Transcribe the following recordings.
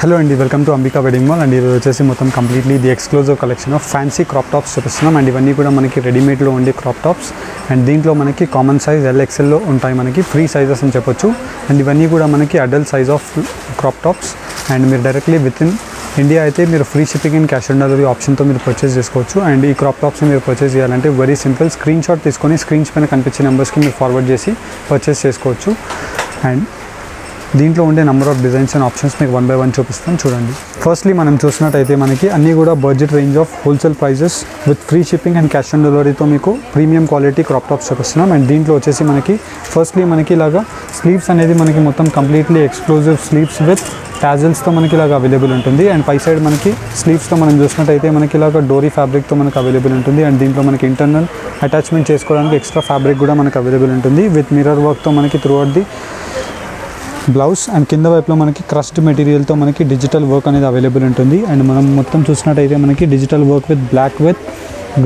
Hello అండి, welcome to Ambika wedding mall. And ఇది వచ్చేసి మొత్తం completely the exclusive collection of fancy crop tops చూపిస్తున్నాం. అండ్ ఇవన్నీ కూడా మనకి రెడీమేడ్లో ఉండే క్రాప్ టాప్స్. అండ్ దీంట్లో మనకి కామన్ సైజ్ LXLలో ఉంటాయి, మనకి ఫ్రీ సైజెస్ అని చెప్పొచ్చు. అండ్ ఇవన్నీ కూడా మనకి adult size of crop tops. And మీరు డైరెక్ట్లీ విత్ ఇన్ ఇండియా అయితే మీరు free shipping and cash on delivery ఆప్షన్తో మీరు పర్చేస్ చేసుకోవచ్చు. అండ్ ఈ క్రాప్ టాప్స్ని మీరు పర్చేస్ చేయాలంటే వెరీ సింపుల్, స్క్రీన్ షాట్ తీసుకొని స్క్రీన్స్ పైన కనిపించే నెంబర్స్కి మీరు ఫార్వర్డ్ చేసి పర్చేస్ చేసుకోవచ్చు. అండ్ దీంట్లో ఉండే number of designs and options మీకు 1 by 1 చూపిస్తాను, చూడండి. ఫస్ట్లీ మనం చూసినట్టయితే మనకి అన్నీ కూడా budget range of wholesale prices with free shipping and cash on డెలివరీతో మీకు ప్రీమియం క్వాలిటీ క్రాప్ టాప్స్ చూపిస్తున్నాం. అండ్ దీంట్లో వచ్చేసి మనకి ఫస్ట్లీ మనకి ఇలాగా స్లీవ్స్ అనేది మనకి మొత్తం కంప్లీట్లీ ఎక్స్క్లూజివ్ స్లీవ్స్ విత్ టాజిల్స్తో మనకి ఇలాగ అవైలబుల్ ఉంటుంది. అండ్ పై సైడ్ మనకి స్లీవ్స్తో మనం చూసినట్టయితే మనకి ఇలాగ డోరీ ఫ్యాబ్రిక్తో మనకు అవైలబుల్ ఉంటుంది. అండ్ దీంట్లో మనకి ఇంటర్నల్ అటాచ్మెంట్ చేసుకోవడానికి ఎక్స్ట్రా ఫ్యాబ్రిక్ కూడా మనకు అవైలబుల్ ఉంటుంది విత్ మిర్రర్ వర్క్తో మనకి throughout the blouse. And కింద వైపులో మనకి క్రష్డ్ మెటీరియల్తో మనకి డిజిటల్ వర్క్ అనేది అవైలబుల్ ఉంటుంది. అండ్ మనం మొత్తం చూసినట్టయితే మనకి digital work with black with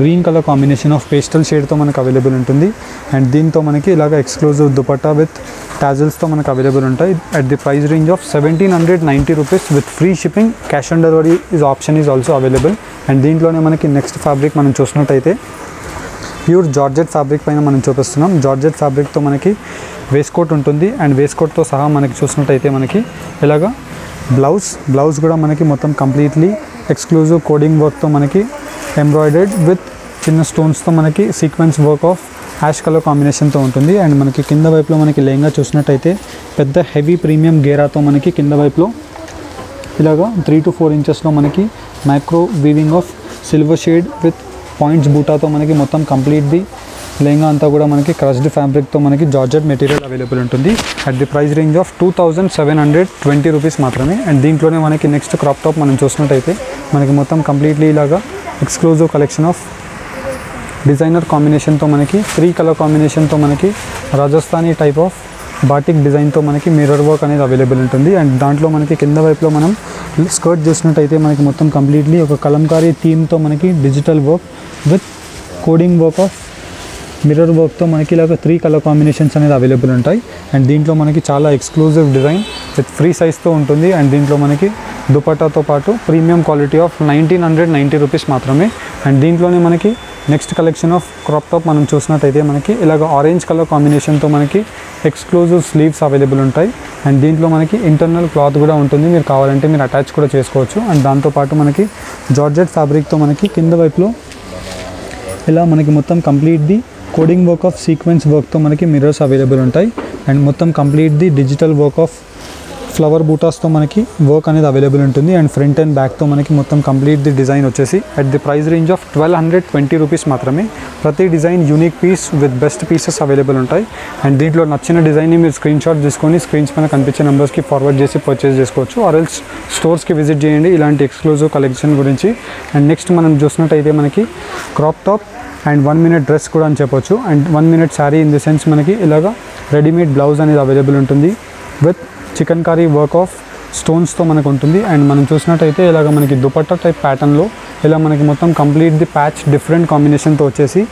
green colour combination of pastel షేడ్తో మనకు అవైలబుల్ ఉంటుంది. అండ్ దీంతో మనకి ఇలాగ ఎక్స్క్లూజివ్ దుపట్టా విత్ టాజిల్స్తో మనకు అవైలబుల్ ఉంటాయి at the price range of 1790 rupees with free shipping. Cash on delivery option is also available. And దీంట్లోనే మనకి నెక్స్ట్ ఫ్యాబ్రిక్ మనం చూసినట్టయితే ప్యూర్ జార్జెట్ ఫ్యాబ్రిక్ పైన మనం చూపిస్తున్నాం. జార్జెట్ ఫ్యాబ్రిక్తో మనకి వేస్ట్ కోట్ ఉంటుంది. అండ్ వేస్ట్ కోట్తో సహా మనకి చూసినట్టయితే మనకి ఇలాగా బ్లౌజ్ కూడా మనకి మొత్తం కంప్లీట్లీ ఎక్స్క్లూజివ్ కోడింగ్ వర్క్తో మనకి ఎంబ్రాయిడర్డ్ విత్ చిన్న స్టోన్స్తో మనకి sequence work of ash colour కాంబినేషన్తో ఉంటుంది. అండ్ మనకి కింద వైపులో మనకి లెహంగా చూసినట్టయితే పెద్ద హెవీ ప్రీమియం గేరాతో మనకి కింద వైపులో ఇలాగా 3 to 4 ఇంచెస్లో మనకి micro weaving of silver shade with points బూటాతో మనకి మొత్తం కంప్లీట్ది లెహంగా అంతా కూడా మనకి క్రష్డ్ ఫ్యాబ్రిక్తో మనకి జార్జెట్ మెటీరియల్ అవైలబుల్ ఉంటుంది at the price range of 2720 rupees మాత్రమే. అండ్ దీంట్లోనే మనకి నెక్స్ట్ క్రాప్ టాప్ మనం చూసినట్టయితే మనకి మొత్తం కంప్లీట్లీ ఇలాగా ఎక్స్క్లూజివ్ కలెక్షన్ ఆఫ్ డిజైనర్ కాంబినేషన్తో మనకి 3 కలర్ కాంబినేషన్తో మనకి రాజస్థానీ టైప్ ఆఫ్ బాటిక్ డిజైన్తో మనకి మిర్రర్ వర్క్ అనేది అవైలబుల్ ఉంటుంది. అండ్ దాంట్లో మనకి కింద వైపులో మనం స్కర్ట్ చూసినట్టయితే మనకి మొత్తం కంప్లీట్లీ ఒక కలంకారీ థీమ్తో మనకి digital work with coding work of mirror వర్క్తో మనకి ఇలాగ 3 కలర్ కాంబినేషన్స్ అనేది అవైలబుల్ ఉంటాయి. అండ్ దీంట్లో మనకి చాలా ఎక్స్క్లూజివ్ డిజైన్ విత్ ఫ్రీ సైజ్తో ఉంటుంది. అండ్ దీంట్లో మనకి దుపట్టాతో పాటు ప్రీమియం క్వాలిటీ ఆఫ్ 1990 రూపీస్ మాత్రమే. అండ్ దీంట్లోనే మనకి next collection of crop top మనం చూసినట్టయితే మనకి ఇలాగ ఆరెంజ్ కలర్ కాంబినేషన్తో మనకి ఎక్స్క్లూజివ్ స్లీవ్స్ అవైలబుల్ ఉంటాయి. అండ్ దీంట్లో మనకి ఇంటర్నల్ క్లాత్ కూడా ఉంటుంది, మీరు కావాలంటే మీరు అటాచ్ కూడా చేసుకోవచ్చు. అండ్ దాంతోపాటు మనకి జార్జెట్ ఫ్యాబ్రిక్తో మనకి కింద వైపులో ఇలా మనకి మొత్తం కంప్లీట్ది కోడింగ్ వర్క్ ఆఫ్ సీక్వెన్స్ వర్క్తో మనకి మిర్రర్స్ అవైలబుల్ ఉంటాయి. అండ్ మొత్తం కంప్లీట్ది డిజిటల్ వర్క్ ఆఫ్ ఫ్లవర్ బూటాస్తో మనకి వర్క్ అనేది అవైలబుల్ ఉంటుంది. అండ్ ఫ్రంట్ అండ్ బ్యాక్తో మనకి మొత్తం కంప్లీట్ ది డిజైన్ వచ్చేసి at the price range of 1220 rupees మాత్రమే. ప్రతి design unique piece with best pieces available ఉంటాయి. అండ్ దీంట్లో నచ్చిన డిజైన్ని మీరు స్క్రీన్ షాట్ తీసుకొని స్క్రీన్స్ పైన కనిపించే నెంబర్స్కి ఫార్వర్డ్ చేసి పర్చేస్ చేసుకోవచ్చు. ఆర్ఎల్స్ స్టోర్స్కి విజిట్ చేయండి ఇలాంటి ఎక్స్క్లూజివ్ కలెక్షన్ గురించి. అండ్ నెక్స్ట్ మనం చూసినట్టయితే మనకి crop top and 1 minute dress కూడా అని చెప్పొచ్చు. And 1 minute sari in the sense మనకి ఇలాగ రెడీమేడ్ బ్లౌజ్ అనేది అవైలబుల్ ఉంటుంది with chikankari work of స్టోన్స్తో మనకు ఉంటుంది. అండ్ మనం చూసినట్టయితే ఇలాగ మనకి దుపట్టా టైప్ ప్యాటర్న్లో ఇలా మనకి మొత్తం కంప్లీట్ ది ప్యాచ్ డిఫరెంట్ కాంబినేషన్తో వచ్చేసి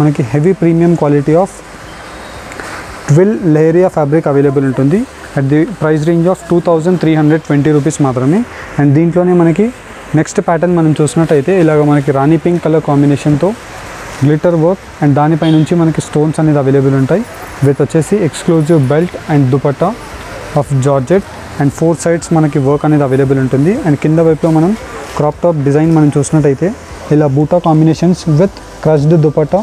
మనకి heavy premium quality of twill లేరియా ఫ్యాబ్రిక్ అవైలబుల్ ఉంటుంది at the price range of 2320 rupees మాత్రమే. అండ్ దీంట్లోనే మనకి నెక్స్ట్ ప్యాటర్న్ మనం చూసినట్టయితే ఇలాగ మనకి రాణి పింక్ కలర్ కాంబినేషన్తో గ్లిటర్ వర్క్ అండ్ దానిపై నుంచి మనకి స్టోన్స్ అనేది అవైలబుల్ ఉంటాయి విత్ వచ్చేసి exclusive belt and dupatta of georgette. And 4 sides మనకి వర్క్ అనేది అవైలబుల్ ఉంటుంది. అండ్ కింద వైపులో మనం క్రాప్ టాప్ డిజైన్ మనం చూసినట్టయితే ఇలా buta combinations with crushed dupatta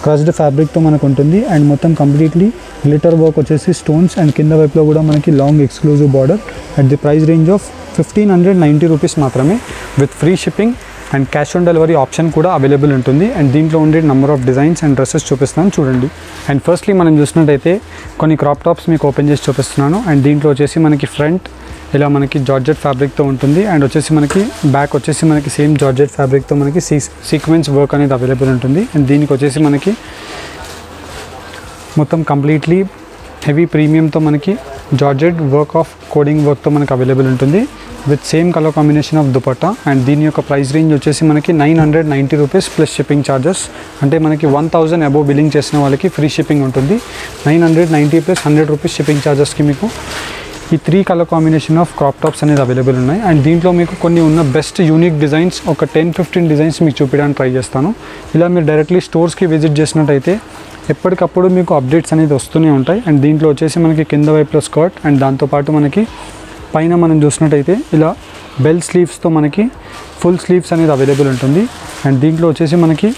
crushed ఫ్యాబ్రిక్తో మనకు ఉంటుంది. అండ్ మొత్తం కంప్లీట్లీ గ్లిటర్ వర్క్ వచ్చేసి స్టోన్స్. అండ్ కింద వైపులో కూడా మనకి long exclusive border at the price range of 1590 rupees మాత్రమే with free shipping and cash on delivery option కూడా అవైలబుల్ ఉంటుంది. అండ్ దీంట్లో ఉండే number of designs and dresses చూపిస్తున్నాను, చూడండి. అండ్ ఫస్ట్లీ మనం చూసినట్టయితే కొన్ని క్రాప్ టాప్స్ మీకు ఓపెన్ చేసి చూపిస్తున్నాను. అండ్ దీంట్లో వచ్చేసి మనకి ఫ్రంట్ ఇలా మనకి జార్జెట్ ఫ్యాబ్రిక్తో ఉంటుంది. అండ్ వచ్చేసి మనకి బ్యాక్ వచ్చేసి మనకి సేమ్ జార్జెట్ ఫ్యాబ్రిక్తో మనకి సీక్వెన్స్ వర్క్ అనేది అవైలబుల్ ఉంటుంది. అండ్ దీనికి వచ్చేసి మనకి మొత్తం కంప్లీట్లీ హెవీ ప్రీమియంతో మనకి జార్జెట్ వర్క్ ఆఫ్ కోడింగ్ వర్క్తో మనకి అవైలబుల్ ఉంటుంది with same colour combination of dupatta. And దీని యొక్క ప్రైస్ రేంజ్ వచ్చేసి మనకి 990 రూపీస్ ప్లస్ షిప్పింగ్ ఛార్జెస్. అంటే మనకి 1000 అబోవ్ బిల్లింగ్ చేసిన వాళ్ళకి ఫ్రీ షిప్పింగ్ ఉంటుంది. 990 ప్లస్ 100 రూపీస్ షిప్పింగ్ ఛార్జెస్కి మీకు ఈ 3 colour combination of crop tops అనేది అవైలబుల్ ఉన్నాయి. అండ్ దీంట్లో మీకు కొన్ని ఉన్న బెస్ట్ యూనిక్ డిజైన్స్ ఒక 10-15 డిజైన్స్ మీకు చూపించడానికి ట్రై చేస్తాను. ఇలా మీరు డైరెక్ట్లీ స్టోర్స్కి విజిట్ చేసినట్టయితే ఎప్పటికప్పుడు మీకు అప్డేట్స్ అనేది వస్తూనే ఉంటాయి. అండ్ దీంట్లో వచ్చేసి మనకి కింద వైపులో స్కర్ట్ అండ్ దాంతోపాటు మనకి పైన మనం చూసినట్టయితే ఇలా బెల్ స్లీవ్స్తో మనకి ఫుల్ స్లీవ్స్ అనేది అవైలబుల్ ఉంటుంది. అండ్ దీంట్లో వచ్చేసి మనకి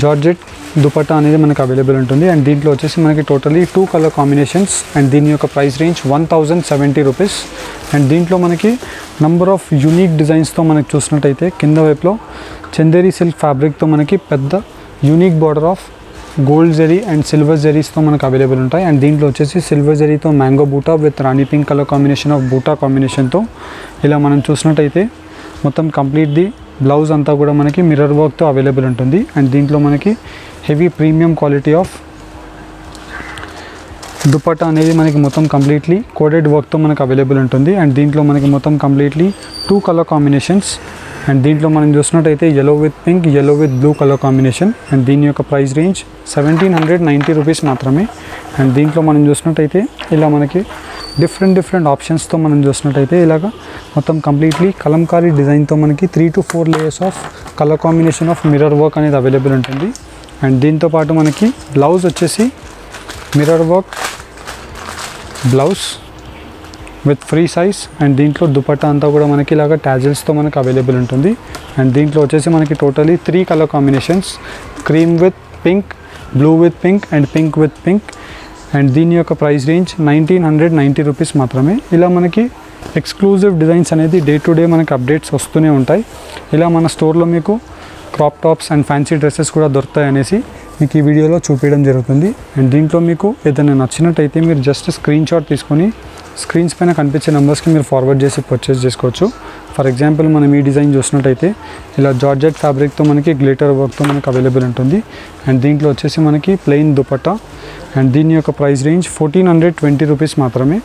జార్జెట్ దుపట్టా అనేది మనకు అవైలబుల్ ఉంటుంది. అండ్ దీంట్లో వచ్చేసి మనకి టోటలీ 2 కలర్ కాంబినేషన్స్ అండ్ దీని యొక్క ప్రైస్ రేంజ్ 1070 రూపీస్. అండ్ దీంట్లో మనకి నంబర్ ఆఫ్ యూనిక్ డిజైన్స్తో మనకి చూసినట్టయితే కింద వైపులో చందేరి సిల్క్ ఫ్యాబ్రిక్తో మనకి పెద్ద unique border of gold zari and silver జెరీస్తో మనకు అవైలబుల్ ఉంటాయి. అండ్ దీంట్లో వచ్చేసి సిల్వర్ జెరీతో mango buta with rani pink colour combination of buta కాంబినేషన్తో ఇలా మనం చూసినట్టయితే మొత్తం కంప్లీట్ది బ్లౌజ్ అంతా కూడా మనకి మిర్రర్ వర్క్తో అవైలబుల్ ఉంటుంది. అండ్ దీంట్లో మనకి heavy premium quality of dupatta అనేది మనకి మొత్తం కంప్లీట్లీ కోడెడ్ వర్క్తో మనకు అవైలబుల్ ఉంటుంది. అండ్ దీంట్లో మనకి మొత్తం కంప్లీట్లీ 2 కలర్ కాంబినేషన్స్. అండ్ దీంట్లో మనం చూసినట్టయితే yellow with pink, yellow with blue colour combination. And దీని యొక్క ప్రైస్ రేంజ్ 1790 రూపీస్ మాత్రమే. అండ్ దీంట్లో మనం చూసినట్టయితే ఇలా మనకి డిఫరెంట్ ఆప్షన్స్తో మనం చూసినట్టయితే ఇలాగ మొత్తం కంప్లీట్లీ కలంకారీ డిజైన్తో మనకి 3 to 4 layers of colour combination of mirror work అనేది అవైలబుల్ ఉంటుంది. అండ్ దీంతోపాటు మనకి బ్లౌజ్ వచ్చేసి mirror work blouse with free size. And దీంట్లో దుపట్టా అంతా కూడా మనకి ఇలాగ టాజిల్స్తో మనకు అవైలబుల్ ఉంటుంది. అండ్ దీంట్లో వచ్చేసి మనకి totally 3 colour combinations, cream with pink, blue with pink and pink with pink. And దీని యొక్క ప్రైస్ రేంజ్ 1990 రూపీస్ మాత్రమే. ఇలా మనకి ఎక్స్క్లూజివ్ డిజైన్స్ అనేది డే టు డే మనకి అప్డేట్స్ వస్తూనే ఉంటాయి. ఇలా మన స్టోర్లో మీకు crop tops and fancy dresses కూడా దొరుకుతాయి అనేసి మీకు ఈ వీడియోలో చూపించడం జరుగుతుంది. అండ్ దీంట్లో మీకు ఏదైనా నచ్చినట్టయితే మీరు జస్ట్ స్క్రీన్ షాట్ తీసుకొని స్క్రీన్స్ పైన కనిపించే నెంబర్స్కి మీరు ఫార్వర్డ్ చేసి పర్చేస్ చేసుకోవచ్చు. ఫర్ ఎగ్జాంపుల్ మనం ఈ డిజైన్ చూసినట్టయితే ఇలా జార్జెట్ ఫ్యాబ్రిక్తో మనకి గ్లిటర్ వర్క్తో మనకు అవైలబుల్ ఉంటుంది. అండ్ దీంట్లో వచ్చేసి మనకి ప్లెయిన్ దుపట్టా అండ్ దీని యొక్క ప్రైస్ రేంజ్ 1420 రూపీస్ మాత్రమే.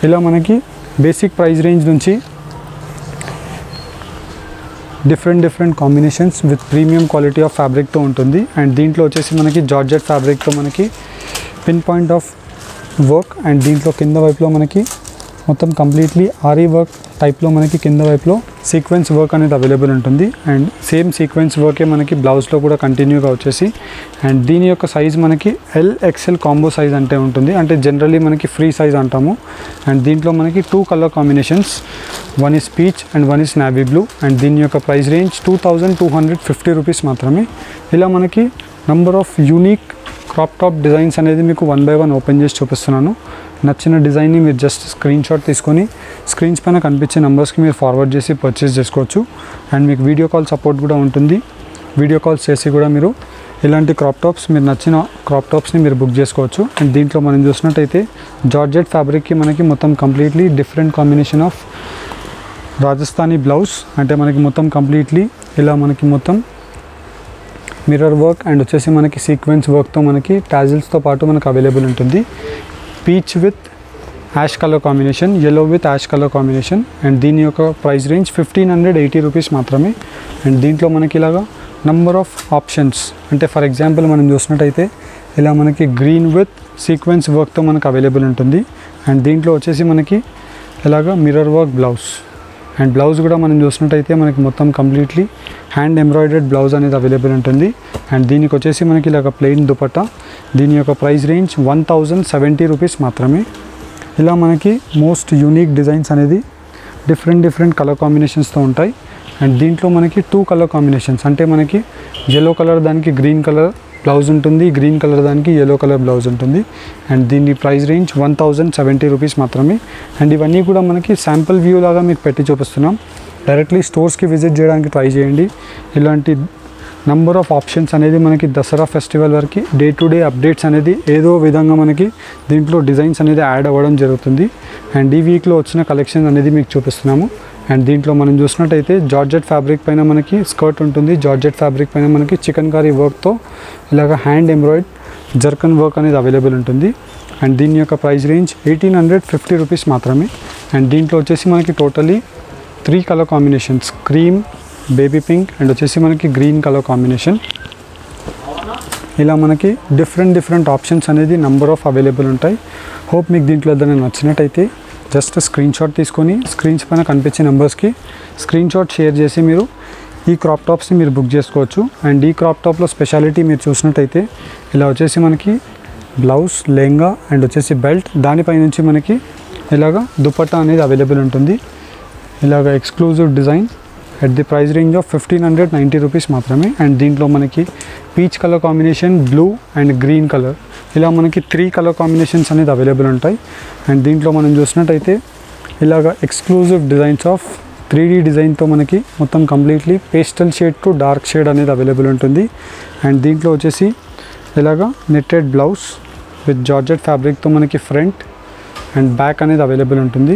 ఇలా మనకి బేసిక్ ప్రైస్ రేంజ్ నుంచి different combinations with premium quality of ఫ్యాబ్రిక్తో ఉంటుంది. అండ్ దీంట్లో వచ్చేసి మనకి జార్జెట్ ఫ్యాబ్రిక్తో మనకి pin point of work and దీంట్లో కింద వైపులో మనకి మొత్తం కంప్లీట్లీ ఆరీ వర్క్ టైప్లో మనకి కింద వైపులో సీక్వెన్స్ వర్క్ అనేది అవైలబుల్ ఉంటుంది. అండ్ సేమ్ సీక్వెన్స్ వర్కే మనకి బ్లౌజ్లో కూడా కంటిన్యూగా వచ్చేసి. అండ్ దీని యొక్క సైజ్ మనకి LXL కాంబో సైజ్ అంటే ఉంటుంది, అంటే జనరల్లీ మనకి ఫ్రీ సైజ్ అంటాము. అండ్ దీంట్లో మనకి 2 colour combinations, one is peach and one is navy blue. And దీని యొక్క ప్రైస్ రేంజ్ 2250 రూపీస్ మాత్రమే. ఇలా మనకి number of unique crop top designs అనేది మీకు 1 by 1 ఓపెన్ చేసి చూపిస్తున్నాను. నచ్చిన డిజైన్ని మీరు జస్ట్ స్క్రీన్ షాట్ తీసుకొని స్క్రీన్స్ పైన కనిపించే నెంబర్స్కి మీరు ఫార్వర్డ్ చేసి పర్చేస్ చేసుకోవచ్చు. అండ్ మీకు వీడియో కాల్ సపోర్ట్ కూడా ఉంటుంది. వీడియో కాల్స్ చేసి కూడా మీరు ఇలాంటి క్రాప్ టాప్స్ మీరు నచ్చిన క్రాప్ టాప్స్ని మీరు బుక్ చేసుకోవచ్చు. అండ్ దీంట్లో మనం చూసినట్టయితే జార్జెట్ ఫ్యాబ్రిక్కి మనకి మొత్తం completely different combination of Rajasthani blouse, అంటే మనకి మొత్తం కంప్లీట్లీ ఇలా మనకి మొత్తం మిర్రర్ వర్క్ అండ్ వచ్చేసి మనకి సీక్వెన్స్ వర్క్తో మనకి టాజిల్స్తో పాటు మనకు అవైలబుల్ ఉంటుంది. Peach with ash colour combination, yellow with ash colour combination. And దీని యొక్క ప్రైస్ రేంజ్ 1580 రూపీస్ మాత్రమే. అండ్ దీంట్లో మనకి ఇలాగా నంబర్ ఆఫ్ ఆప్షన్స్, అంటే ఫర్ ఎగ్జాంపుల్ మనం చూసినట్టయితే ఇలా మనకి గ్రీన్ విత్ సీక్వెన్స్ వర్క్తో మనకు అవైలబుల్ ఉంటుంది. అండ్ దీంట్లో వచ్చేసి మనకి ఇలాగా mirror work blouse and blouse కూడా మనం చూసినట్టయితే మనకి మొత్తం కంప్లీట్లీ హ్యాండ్ ఎంబ్రాయిడర్డ్ బ్లౌజ్ అనేది అవైలబుల్ ఉంటుంది. అండ్ దీనికి వచ్చేసి మనకి ఇలాగ ప్లెయిన్ దుపట్టా. దీని యొక్క ప్రైస్ రేంజ్ 1070 రూపీస్ మాత్రమే. ఇలా మనకి మోస్ట్ యూనిక్ డిజైన్స్ అనేది డిఫరెంట్ కలర్ కాంబినేషన్స్తో ఉంటాయి. అండ్ దీంట్లో మనకి 2 కలర్ కాంబినేషన్స్, అంటే మనకి yellow కలర్ దానికి గ్రీన్ కలర్ బ్లౌజ్ ఉంటుంది, గ్రీన్ కలర్ దానికి yellow కలర్ బ్లౌజ్ ఉంటుంది. అండ్ దీని ప్రైస్ రేంజ్ 1070 రూపీస్ మాత్రమే. అండ్ ఇవన్నీ కూడా మనకి శాంపుల్ వ్యూ లాగా మీకు పెట్టి చూపిస్తున్నాం. డైరెక్ట్లీ స్టోర్స్కి విజిట్ చేయడానికి ట్రై చేయండి. ఇలాంటి నంబర్ ఆఫ్ ఆప్షన్స్ అనేది మనకి దసరా ఫెస్టివల్ వరకు డే టు డే అప్డేట్స్ అనేది ఏదో విధంగా మనకి దీంట్లో డిజైన్స్ అనేది యాడ్ అవ్వడం జరుగుతుంది. అండ్ ఈ వీక్లో వచ్చిన కలెక్షన్ అనేది మీకు చూపిస్తున్నాము. అండ్ దీంట్లో మనం చూసినట్టయితే జార్జెట్ ఫ్యాబ్రిక్ పైన మనకి స్కర్ట్ ఉంటుంది, జార్జెట్ ఫ్యాబ్రిక్ పైన మనకి చికెన్ కర్రీ వర్క్తో ఇలాగ హ్యాండ్ ఎంబ్రాయిడ్ జర్కన్ వర్క్ అనేది అవైలబుల్ ఉంటుంది. అండ్ దీని యొక్క ప్రైస్ రేంజ్ 1850 రూపీస్ మాత్రమే. అండ్ దీంట్లో వచ్చేసి మనకి totally 3 colour combinations, cream, baby pink and వచ్చేసి మనకి గ్రీన్ కలర్ కాంబినేషన్. ఇలా మనకి డిఫరెంట్ ఆప్షన్స్ అనేది నంబర్ ఆఫ్ అవైలబుల్ ఉంటాయి. హోప్ మీకు దీంట్లో ఏదైనా నచ్చినట్టయితే జస్ట్ స్క్రీన్ షాట్ తీసుకొని స్క్రీన్స్ పైన కనిపించే నెంబర్స్కి స్క్రీన్ షాట్ షేర్ చేసి మీరు ఈ క్రాప్ టాప్స్ని మీరు బుక్ చేసుకోవచ్చు. అండ్ ఈ క్రాప్ టాప్లో స్పెషాలిటీ మీరు చూసినట్టయితే ఇలా వచ్చేసి మనకి బ్లౌజ్, లెహంగా అండ్ వచ్చేసి బెల్ట్, దానిపై నుంచి మనకి ఇలాగ దుపట్టా అనేది అవైలబుల్ ఉంటుంది. ఇలాగ exclusive design at the price range of 1590 rupees మాత్రమే. అండ్ దీంట్లో మనకి peach colour combination, blue and green colour, ఇలా మనకి 3 కలర్ కాంబినేషన్స్ అనేది అవైలబుల్ ఉంటాయి. అండ్ దీంట్లో మనం చూసినట్టయితే ఇలాగ ఎక్స్క్లూజివ్ డిజైన్స్ ఆఫ్ 3D డిజైన్తో మనకి మొత్తం completely pastel shade to dark shade అనేది అవైలబుల్ ఉంటుంది. అండ్ దీంట్లో వచ్చేసి ఇలాగ నెట్టెడ్ బ్లౌజ్ విత్ జార్జెట్ ఫ్యాబ్రిక్తో మనకి ఫ్రంట్ అండ్ బ్యాక్ అనేది అవైలబుల్ ఉంటుంది.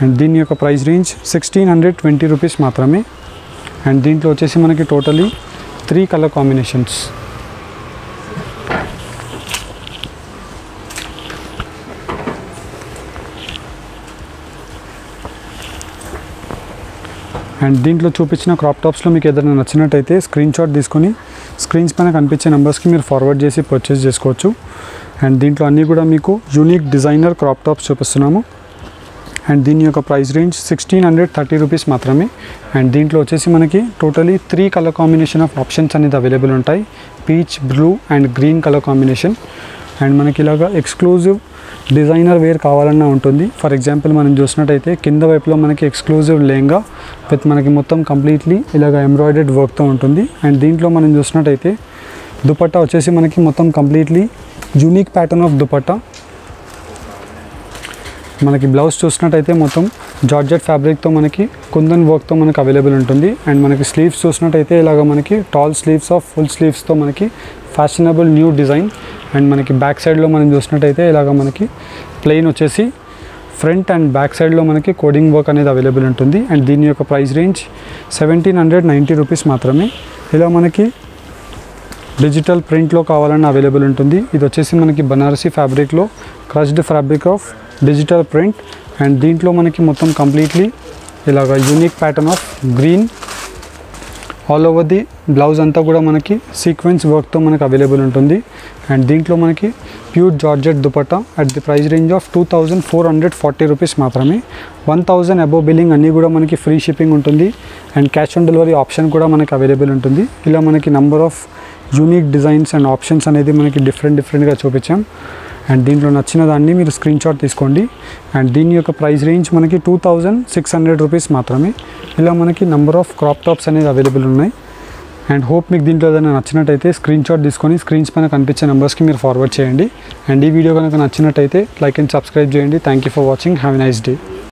అండ్ దీని యొక్క ప్రైస్ రేంజ్ 1620 రూపీస్ మాత్రమే. అండ్ దీంట్లో వచ్చేసి మనకి టోటలీ 3 కలర్ కాంబినేషన్స్. అండ్ దీంట్లో చూపించిన క్రాప్ టాప్స్లో మీకు ఏదైనా నచ్చినట్టయితే స్క్రీన్ షాట్ తీసుకొని స్క్రీన్స్ పైన కనిపించే నెంబర్స్కి మీరు ఫార్వర్డ్ చేసి పర్చేస్ చేసుకోవచ్చు. అండ్ దీంట్లో అన్నీ కూడా మీకు యూనిక్ డిజైనర్ క్రాప్ టాప్స్ చూపిస్తున్నాము. అండ్ దీని యొక్క ప్రైస్ రేంజ్ 1630 రూపీస్ మాత్రమే. అండ్ దీంట్లో వచ్చేసి మనకి totally 3 colour combination of options అనేది అవైలబుల్ ఉంటాయి. Peach, blue and green colour combination. And మనకి ఇలాగా ఎక్స్క్లూజివ్ డిజైనర్ వేర్ కావాలన్నా ఉంటుంది. ఫర్ ఎగ్జాంపుల్ మనం చూసినట్టయితే కింద వైపులో మనకి ఎక్స్క్లూజివ్ లెహంగా విత్ మనకి మొత్తం కంప్లీట్లీ ఇలాగ ఎంబ్రాయిడర్డ్ వర్క్తో ఉంటుంది. అండ్ దీంట్లో మనం చూసినట్టయితే దుపట్టా వచ్చేసి మనకి మొత్తం completely unique pattern of dupatta. మనకి బ్లౌజ్ చూసినట్టయితే మొత్తం జార్జెట్ ఫ్యాబ్రిక్తో మనకి కుందన్ వర్క్తో మనకి అవైలబుల్ ఉంటుంది. అండ్ మనకి స్లీవ్స్ చూసినట్టయితే ఇలాగ మనకి టాల్ స్లీవ్స్ ఆఫ్ ఫుల్ స్లీవ్స్తో మనకి ఫ్యాషనబుల్ న్యూ డిజైన్. అండ్ మనకి బ్యాక్ సైడ్లో మనం చూసినట్టయితే ఇలాగ మనకి ప్లెయిన్ వచ్చేసి ఫ్రంట్ అండ్ బ్యాక్ సైడ్లో మనకి కోడింగ్ వర్క్ అనేది అవైలబుల్ ఉంటుంది. అండ్ దీని యొక్క ప్రైస్ రేంజ్ 1790 రూపీస్ మాత్రమే. ఇలా మనకి డిజిటల్ ప్రింట్లో కావాలన్నా అవైలబుల్ ఉంటుంది. ఇది వచ్చేసి మనకి బనారసీ ఫ్యాబ్రిక్లో crushed fabric of digital print. And దీంట్లో మనకి మొత్తం కంప్లీట్లీ ఇలాగ unique pattern of green all over the blouse అంతా కూడా మనకి సీక్వెన్స్ వర్క్తో మనకి అవైలబుల్ ఉంటుంది. అండ్ దీంట్లో మనకి pure georgette dupatta at the price range of 2440 rupees మాత్రమే. 1000 అబోవ్ బిల్లింగ్ అన్నీ కూడా మనకి ఫ్రీ షిప్పింగ్ ఉంటుంది. And cash on delivery option కూడా మనకి అవైలబుల్ ఉంటుంది. ఇలా మనకి number of unique designs and options అనేది మనకి డిఫరెంట్గా చూపించాం. అండ్ దీంట్లో నచ్చిన దాన్ని మీరు స్క్రీన్ షాట్ తీసుకోండి. అండ్ దీని యొక్క ప్రైస్ రేంజ్ మనకి 2600 రూపీస్ మాత్రమే. ఇలా మనకి నంబర్ ఆఫ్ క్రాప్ టాప్స్ అనేది అవైలబుల్ ఉన్నాయి. అండ్ హోప్ మీకు దీంట్లో ఏదైనా నచ్చినట్టయితే స్క్రీన్ షాట్ తీసుకొని స్క్రీన్స్ పైన కనిపించే నెంబర్స్కి మీరు ఫార్వర్డ్ చేయండి. అండ్ ఈ వీడియో కనుక నచ్చినట్టయితే లైక్ అండ్ సబ్స్క్రైబ్ చేయండి. Thank you for watching. Have a nice day.